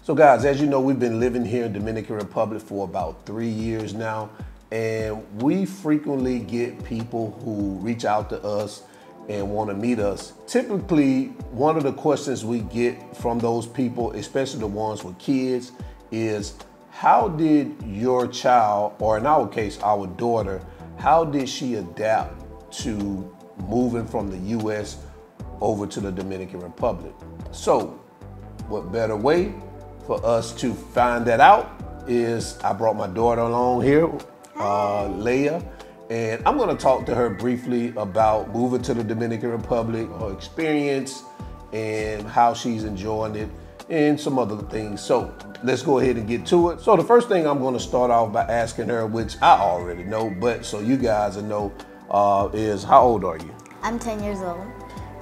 So guys, as you know, we've been living here in Dominican Republic for about 3 years now, and we frequently get people who reach out to us and want to meet us. Typically, one of the questions we get from those people, especially the ones with kids, is how did your child, or in our case, our daughter, how did she adapt to moving from the US over to the Dominican Republic? So, what better way for us to find that out is I brought my daughter along here, Leia, and I'm gonna talk to her briefly about moving to the Dominican Republic, her experience, and how she's enjoying it, and some other things. So let's go ahead and get to it. So the first thing I'm gonna start off by asking her, which I already know, but so you guys will know, is how old are you? I'm 10 years old.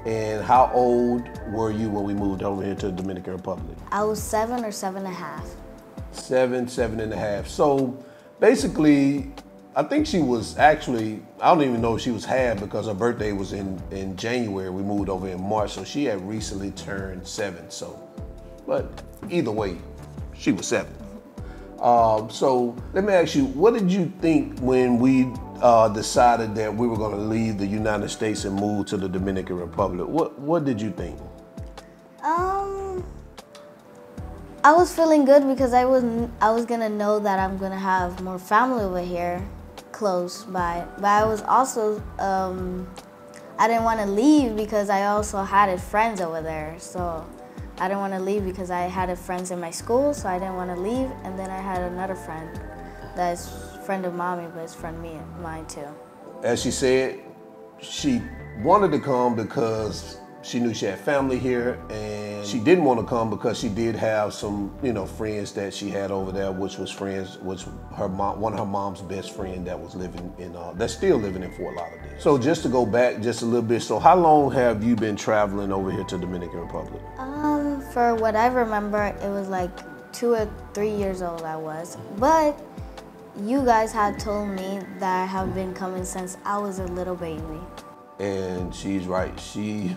And how old were you when we moved over here to the Dominican Republic? I was 7 or 7.5. 7.5. So basically, I think she was actually, I don't even know if she was half because her birthday was in January. We moved over in March, so she had recently turned 7. So, but either way, she was 7. So let me ask you, what did you think when we decided that we were going to leave the United States and move to the Dominican Republic? What did you think? I was feeling good because I was gonna know that I'm gonna have more family over here, close by. But I was also I didn't want to leave because I also had friends over there. So I didn't want to leave because I had friends in my school, so I didn't want to leave. And then I had another friend that's a friend of mommy, but it's friend mine too. As she said, she wanted to come because she knew she had family here, and she didn't want to come because she did have some, friends that she had over there, which her mom, one of her mom's best friend that was living in, that's still living in Fort Lauderdale. So just to go back just a little bit, so how long have you been traveling over here to Dominican Republic? For what I remember, it was like 2 or 3 years old I was, but you guys had told me that I have been coming since I was a little baby. And she's right. She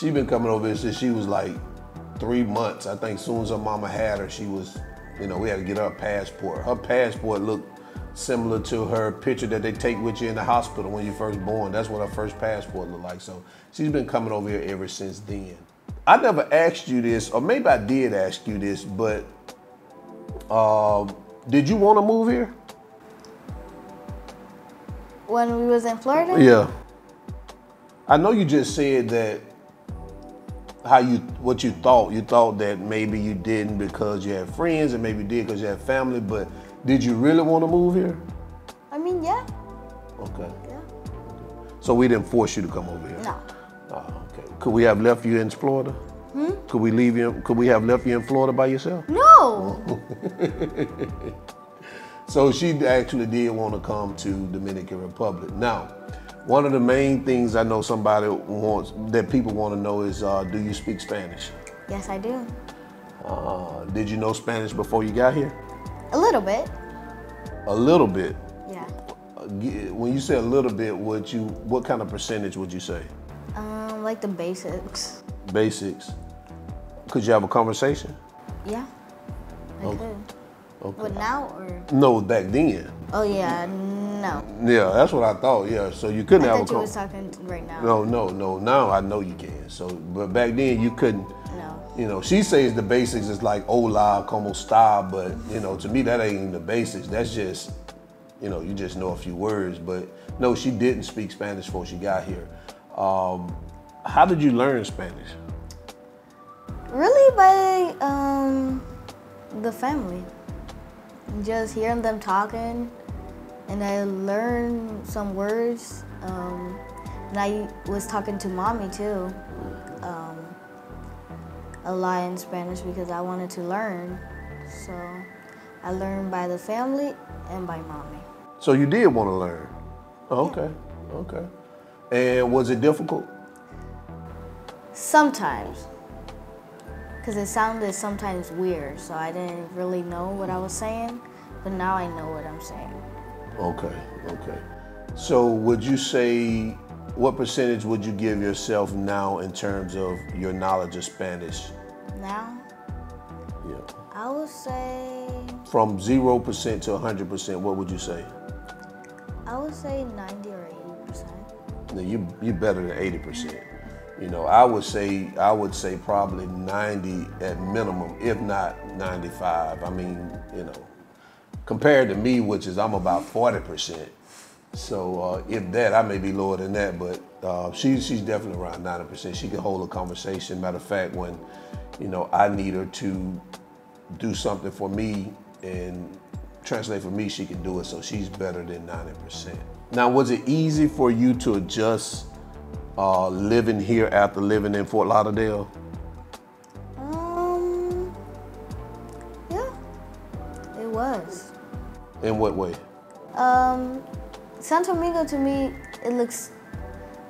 been coming over here since she was like 3 months. I think as soon as her mama had her, she was, we had to get her a passport. Her passport looked similar to her picture that they take with you in the hospital when you're first born. That's what her first passport looked like. So she's been coming over here ever since then. I never asked you this, or maybe I did ask you this, but did you want to move here? When we was in Florida? Yeah. I know you just said that what you thought. You thought that maybe you didn't because you had friends, and maybe you did because you had family, but did you really want to move here? I mean, yeah. Okay. Yeah. So we didn't force you to come over here? No. Oh, okay. Could we have left you in Florida? Could we have left you in Florida by yourself? No. So she actually did want to come to Dominican Republic. Now, one of the main things I know that people want to know is, do you speak Spanish? Yes, I do. Did you know Spanish before you got here? A little bit. A little bit? Yeah. When you say a little bit, what kind of percentage would you say? Like the basics. Basics. Could you have a conversation? Yeah, I could. Okay. But now or? No, back then. Oh yeah, no. Yeah, that's what I thought. Yeah, so you couldn't have a I thought you was talking right now. No. Now I know you can. So, but back then you couldn't. No. She says the basics is like hola, como está, but to me that ain't even the basics. That's just, you just know a few words. But no, she didn't speak Spanish before she got here. How did you learn Spanish? Really by the family. Just hearing them talking, and I learned some words. And I was talking to mommy too, a lot in Spanish because I wanted to learn. So I learned by the family and by mommy. So you did want to learn? Okay, yeah. Okay. And was it difficult? Sometimes. Because it sounded sometimes weird, so I didn't really know what I was saying, but now I know what I'm saying. Okay. So would you say, what percentage would you give yourself now in terms of your knowledge of Spanish? Now? Yeah. I would say, From 0% to 100%, what would you say? I would say 90 or 80%. Now you better than 80%. You know, I would say probably 90 at minimum, if not 95. I mean, you know, compared to me, which is I'm about 40%. So if that, I may be lower than that, but she's definitely around 90%. She can hold a conversation. Matter of fact, when, you know, I need her to do something for me and translate for me, she can do it. So she's better than 90%. Now, was it easy for you to adjust living here after living in Fort Lauderdale? Yeah, it was. In what way? Santo Domingo, to me, it looks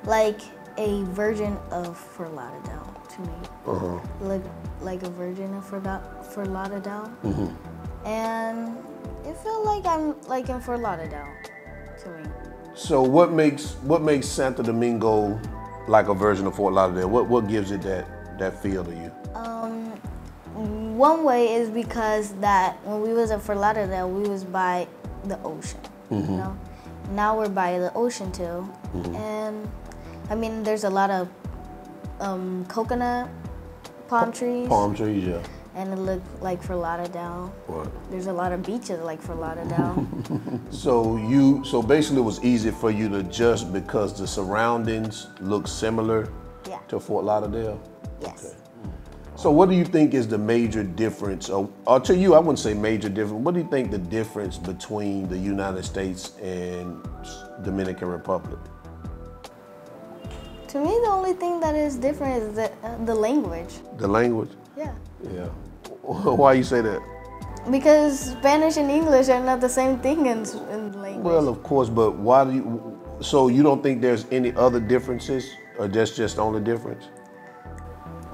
like a version of Fort Lauderdale to me. Like a version of Fort Lauderdale. And it felt like I'm like in Fort Lauderdale to me. So what makes Santo Domingo like a version of Fort Lauderdale? What gives it that feel to you? One way is because that when we was at Fort Lauderdale, we was by the ocean. You know, now we're by the ocean too, and I mean there's a lot of coconut palm trees. Palm trees, yeah. And it looked like Fort Lauderdale. Right. There's a lot of beaches like Fort Lauderdale. So basically it was easy for you to adjust because the surroundings look similar to Fort Lauderdale? Yes. Okay. So what do you think is the major difference, or to you, I wouldn't say major difference, what do you think the difference between the United States and Dominican Republic? To me, the only thing that is different is the language. The language? Yeah. Yeah. Why you say that? Because Spanish and English are not the same thing in language. Well, of course, but why do you, so you don't think there's any other differences, or that's just the only difference?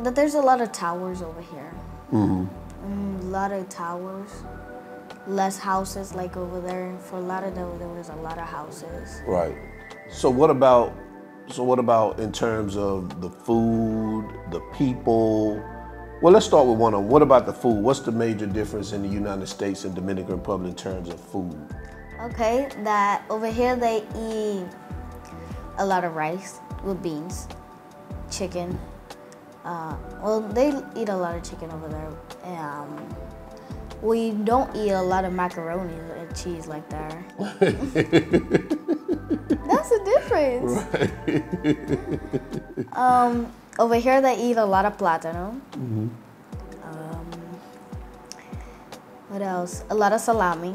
That there's a lot of towers over here. A lot of towers. Less houses like over there. For a lot of those, there was a lot of houses. Right. So what about in terms of the food, the people? Well, let's start with one of them. What about the food? What's the major difference in the United States and Dominican Republic in terms of food? Okay, that over here they eat a lot of rice with beans, chicken. Well, they eat a lot of chicken over there. We don't eat a lot of macaroni and cheese like that. That's the difference. Right. Over here they eat a lot of plátano. What else? A lot of salami.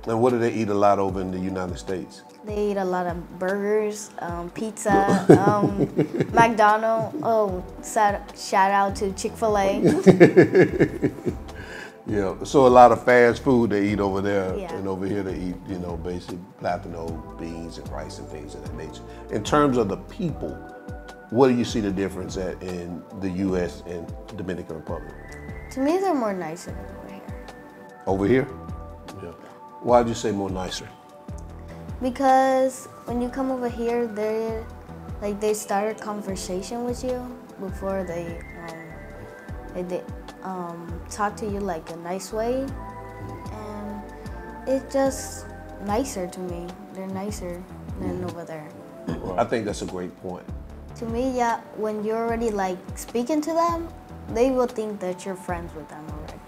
And what do they eat a lot over in the United States? They eat a lot of burgers, pizza, McDonald's. Oh, shout out to Chick-fil-A. Yeah, so a lot of fast food they eat over there, Yeah. and over here they eat, you know, basic plátano, beans, and rice and things of that nature. In terms of the people, what do you see the difference at in the U.S. and Dominican Republic? To me, they're more nicer than over here. Over here? Yeah. Why'd you say more nicer? Because when you come over here, they start a conversation with you before they talk to you like a nice way, and it's just nicer to me. They're nicer than over there. I think that's a great point. To me, yeah, when you're already like speaking to them, they will think that you're friends with them already.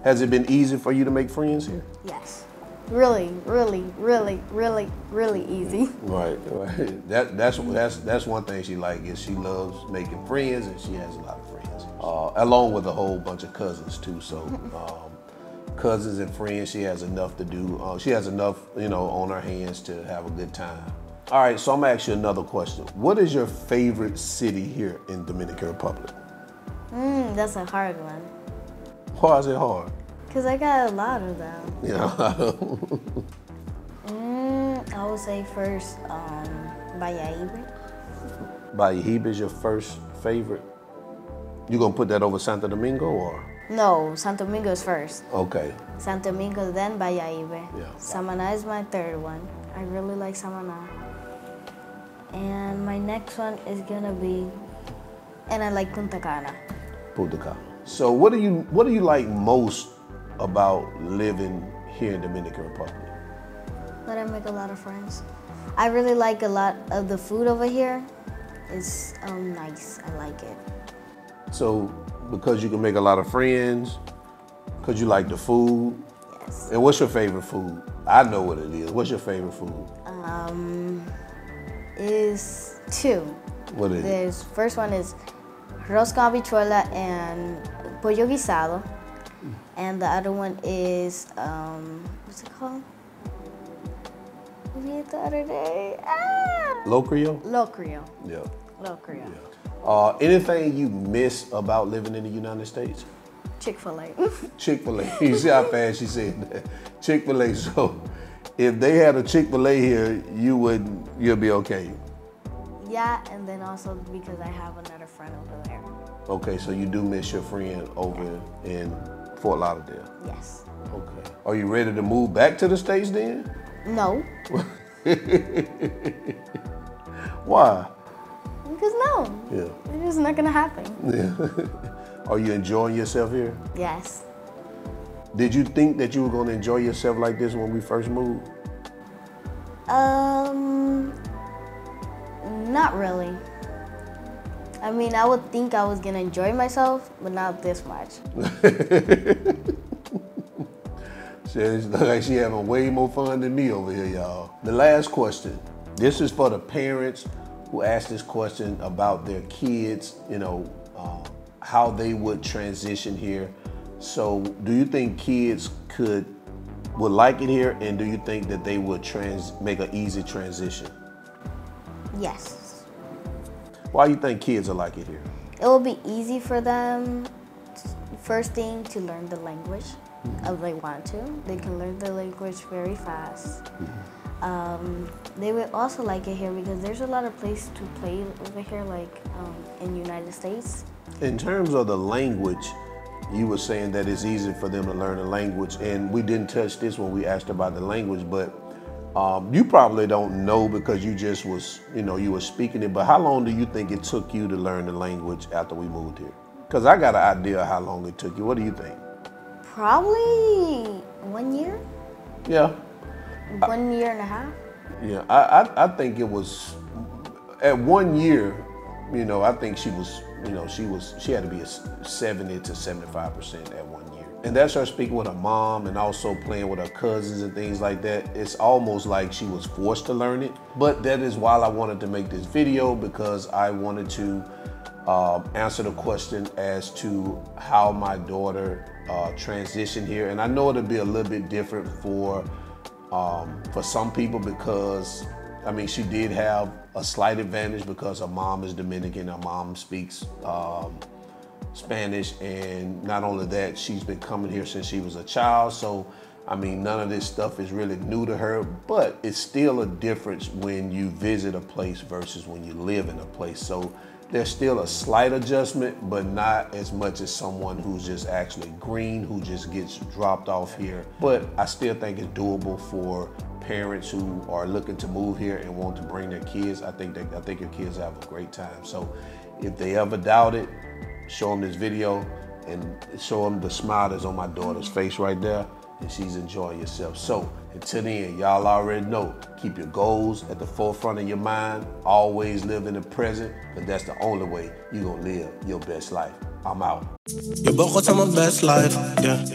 Has it been easy for you to make friends here? Yes. Really, really, really, really, really easy. Right. That's one thing she likes, is she loves making friends, and she has a lot of friends, along with a whole bunch of cousins too. So cousins and friends, she has enough to do. She has enough, you know, on her hands to have a good time. All right, so I'm gonna ask you another question. What is your favorite city here in Dominican Republic? That's a hard one. Why is it hard? Because I got a lot of them. Yeah. I would say first, Valladolid. Valladolid is your first favorite? You gonna put that over Santo Domingo, or? No, Santo Domingo is first. Okay. Santo Domingo, then Valladolid. Yeah. Samaná is my third one. I really like Samaná. And my next one is gonna be, and I like Punta Cana. Punta Cana. So what do you like most about living here in Dominican Republic? That I make a lot of friends. I really like a lot of the food over here. It's nice. I like it. So because you can make a lot of friends, because you like the food. Yes. And what's your favorite food? I know what it is. What's your favorite food? Is two. What is it? First one is arroz con habichuela and pollo guisado. And the other one is, what's it called? We ate the other day. Locrio? Locrio. Yeah. Locrio. Yeah. Anything you miss about living in the United States? Chick-fil-A. Chick-fil-A. You see how fast she said that? Chick-fil-A. So if they had a Chick-fil-A here, you'll be okay. Yeah, and then also because I have another friend over there. Okay, so you do miss your friend over in Fort Lauderdale? Yes. Okay. Are you ready to move back to the States then? No. Why? Because no. Yeah. It's just not gonna happen. Yeah. Are you enjoying yourself here? Yes. Did you think that you were going to enjoy yourself like this when we first moved? Not really. I mean, I would think I was gonna enjoy myself, but not this much. It's like she having way more fun than me over here, y'all. The last question. This is for the parents who ask this question about their kids, how they would transition here. So do you think kids would like it here, and do you think that they would make an easy transition? Yes. Why do you think kids will like it here? It will be easy for them, first thing, to learn the language if they want to. They can learn the language very fast. They would also like it here because there's a lot of places to play over here, like in the United States. In terms of the language, you were saying that it's easy for them to learn the language, and we didn't touch this when we asked about the language, but you probably don't know because you just was, you were speaking it, but how long do you think it took you to learn the language after we moved here? Because I got an idea of how long it took you. What do you think? Probably 1 year. Yeah. 1 year and a half. Yeah, I think it was, at 1 year, I think she had to be a 70 to 75% at 1 year. And that's her speaking with her mom and also playing with her cousins and things like that. It's almost like she was forced to learn it. But that is why I wanted to make this video, because I wanted to answer the question as to how my daughter transitioned here. And I know it'll be a little bit different for some people because, she did have a slight advantage because her mom is Dominican, her mom speaks Spanish, and not only that, she's been coming here since she was a child. So, none of this stuff is really new to her, but it's still a difference when you visit a place versus when you live in a place. So there's still a slight adjustment, but not as much as someone who's just actually green, who just gets dropped off here. But I still think it's doable for parents who are looking to move here and want to bring their kids. I think your kids have a great time. So if they ever doubt it, show them this video and show them the smile that's on my daughter's face right there, and she's enjoying herself. So until then, y'all already know, keep your goals at the forefront of your mind. Always live in the present, because that's the only way you're gonna live your best life. I'm out. You both got my best life, yeah.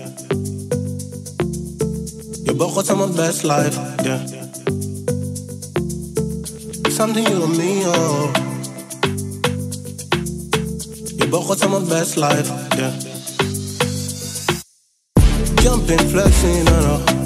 You both got my best life, yeah. Something you and me, oh. You both got my best life, yeah. Jumping, flexing, I know.